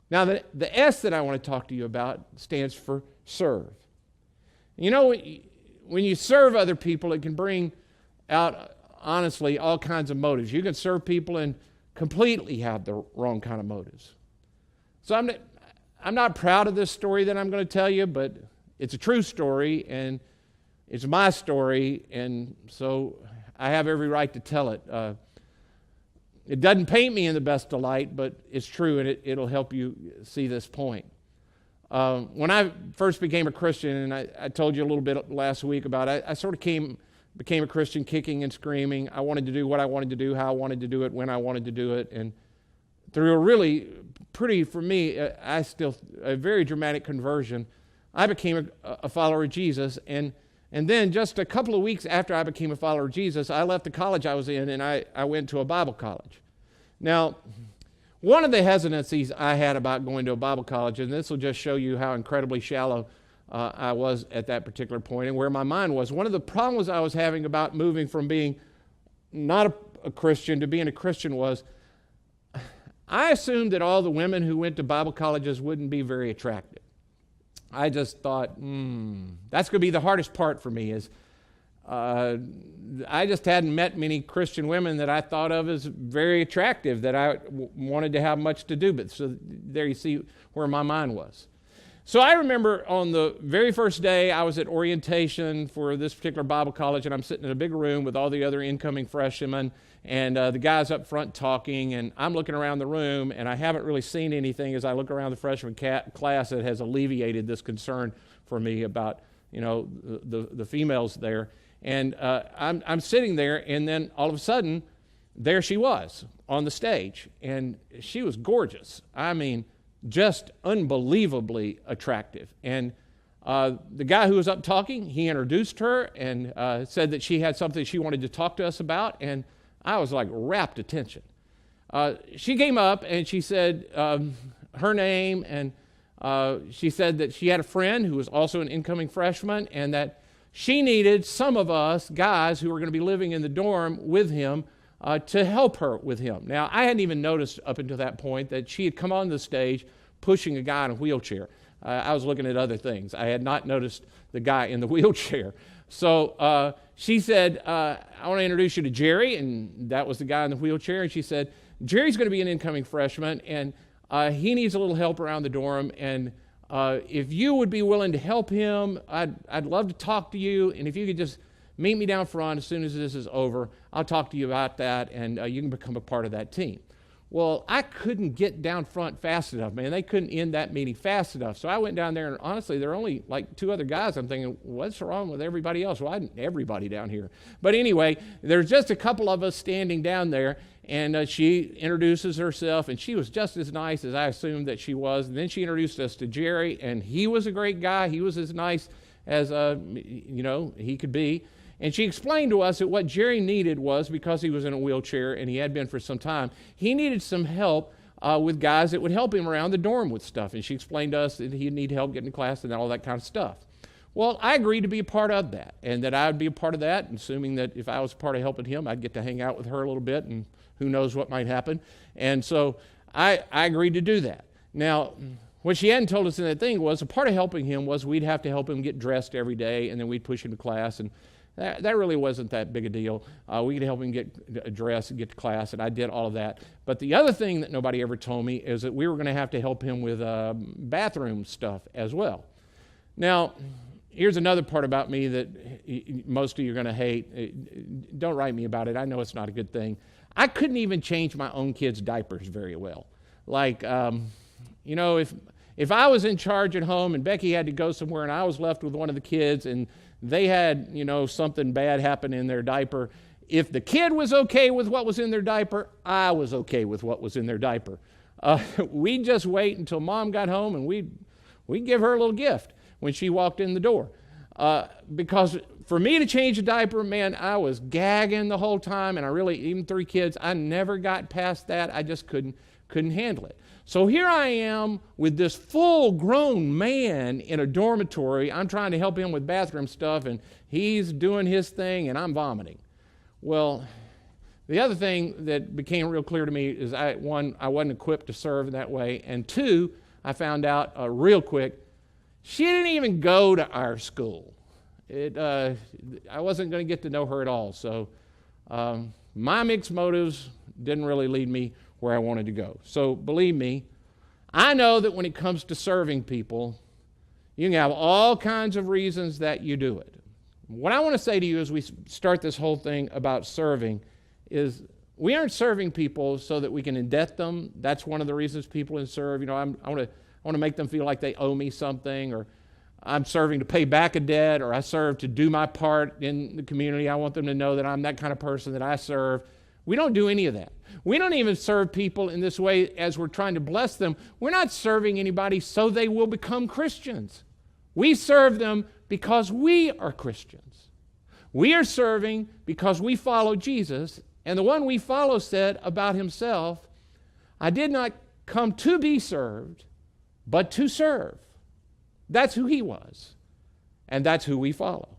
Now, the S that I want to talk to you about stands for serve. You know, when you serve other people, it can bring out, honestly, all kinds of motives. You can serve people and completely have the wrong kind of motives. So I'm not proud of this story that I'm going to tell you, but it's a true story, and it's my story, and so I have every right to tell it. It doesn't paint me in the best of light, but it's true, and it'll help you see this point. When I first became a Christian, and I told you a little bit last week about it, I sort of became a Christian kicking and screaming. I wanted to do what I wanted to do, how I wanted to do it, when I wanted to do it, and through a really pretty, for me, a very dramatic conversion, I became a follower of Jesus, and then just a couple of weeks after I became a follower of Jesus, I left the college I was in, and I went to a Bible college. Now, one of the hesitancies I had about going to a Bible college, and this will just show you how incredibly shallow I was at that particular point and where my mind was. One of the problems I was having about moving from being not a Christian to being a Christian was I assumed that all the women who went to Bible colleges wouldn't be very attractive. I just thought, that's going to be the hardest part for me is I just hadn't met many Christian women that I thought of as very attractive, that I wanted to have much to do with. So there you see where my mind was. So I remember on the very first day I was at orientation for this particular Bible college, and I'm sitting in a big room with all the other incoming freshmen, and the guys up front talking, and I'm looking around the room, and I haven't really seen anything as I look around the freshman class that has alleviated this concern for me about, the females there. And I'm sitting there, and then all of a sudden, there she was on the stage, and she was gorgeous. I mean, just unbelievably attractive. And the guy who was up talking, he introduced her and said that she had something she wanted to talk to us about, and I was like rapt attention. She came up and she said her name, and she said that she had a friend who was also an incoming freshman, and that she needed some of us guys who were going to be living in the dorm with him to help her with him. Now, I hadn't even noticed up until that point that she had come on the stage pushing a guy in a wheelchair. I was looking at other things. I had not noticed the guy in the wheelchair. So she said, I want to introduce you to Jerry, and that was the guy in the wheelchair. And she said, Jerry's going to be an incoming freshman, and he needs a little help around the dorm, and if you would be willing to help him, I'd love to talk to you, and if you could just meet me down front as soon as this is over, I'll talk to you about that, and you can become a part of that team. Well, I couldn't get down front fast enough, man. They couldn't end that meeting fast enough. So I went down there, and honestly, there were only like two other guys. I'm thinking, what's wrong with everybody else? Well, I didn't everybody down here. But anyway, there's just a couple of us standing down there, and she introduces herself, and she was just as nice as I assumed that she was. And then she introduced us to Jerry, and he was a great guy. He was as nice as, he could be. And she explained to us that what Jerry needed was, because he was in a wheelchair and he had been for some time, he needed some help with guys that would help him around the dorm with stuff. And she explained to us that he'd need help getting to class and all that kind of stuff. Well, I agreed to be a part of that, and that I would be a part of that, assuming that if I was part of helping him, I'd get to hang out with her a little bit, and who knows what might happen. And so I agreed to do that. Now, what she hadn't told us in that thing was, a part of helping him was we'd have to help him get dressed every day, and then we'd push him to class, and that really wasn't that big a deal. We could help him get dressed and get to class, and I did all of that. But the other thing that nobody ever told me is that we were going to have to help him with bathroom stuff as well. Now, here's another part about me that most of you are going to hate. Don't write me about it. I know it's not a good thing. I couldn't even change my own kids' diapers very well. Like, if I was in charge at home and Becky had to go somewhere and I was left with one of the kids and they had, something bad happen in their diaper, if the kid was okay with what was in their diaper, I was okay with what was in their diaper. We'd just wait until Mom got home, and we'd give her a little gift when she walked in the door. Because for me to change a diaper, man, I was gagging the whole time, and even 3 kids, I never got past that. I just couldn't handle it. So here I am with this full-grown man in a dormitory. I'm trying to help him with bathroom stuff, and he's doing his thing, and I'm vomiting. Well, The other thing that became real clear to me is, one, I wasn't equipped to serve in that way, and two, I found out real quick, she didn't even go to our school. I wasn't going to get to know her at all, so my mixed motives didn't really lead me where I wanted to go. So believe me, I know that when it comes to serving people, you can have all kinds of reasons that you do it. What I want to say to you as we start this whole thing about serving is we aren't serving people so that we can indebt them. That's one of the reasons people serve. I want to make them feel like they owe me something, or I'm serving to pay back a debt, or I serve to do my part in the community. I want them to know that I'm that kind of person, that I serve. We don't do any of that. We don't even serve people in this way as we're trying to bless them. We're not serving anybody so they will become Christians. We serve them because we are Christians. We are serving because we follow Jesus, and the one we follow said about himself, I did not come to be served, but to serve. That's who he was, and that's who we follow.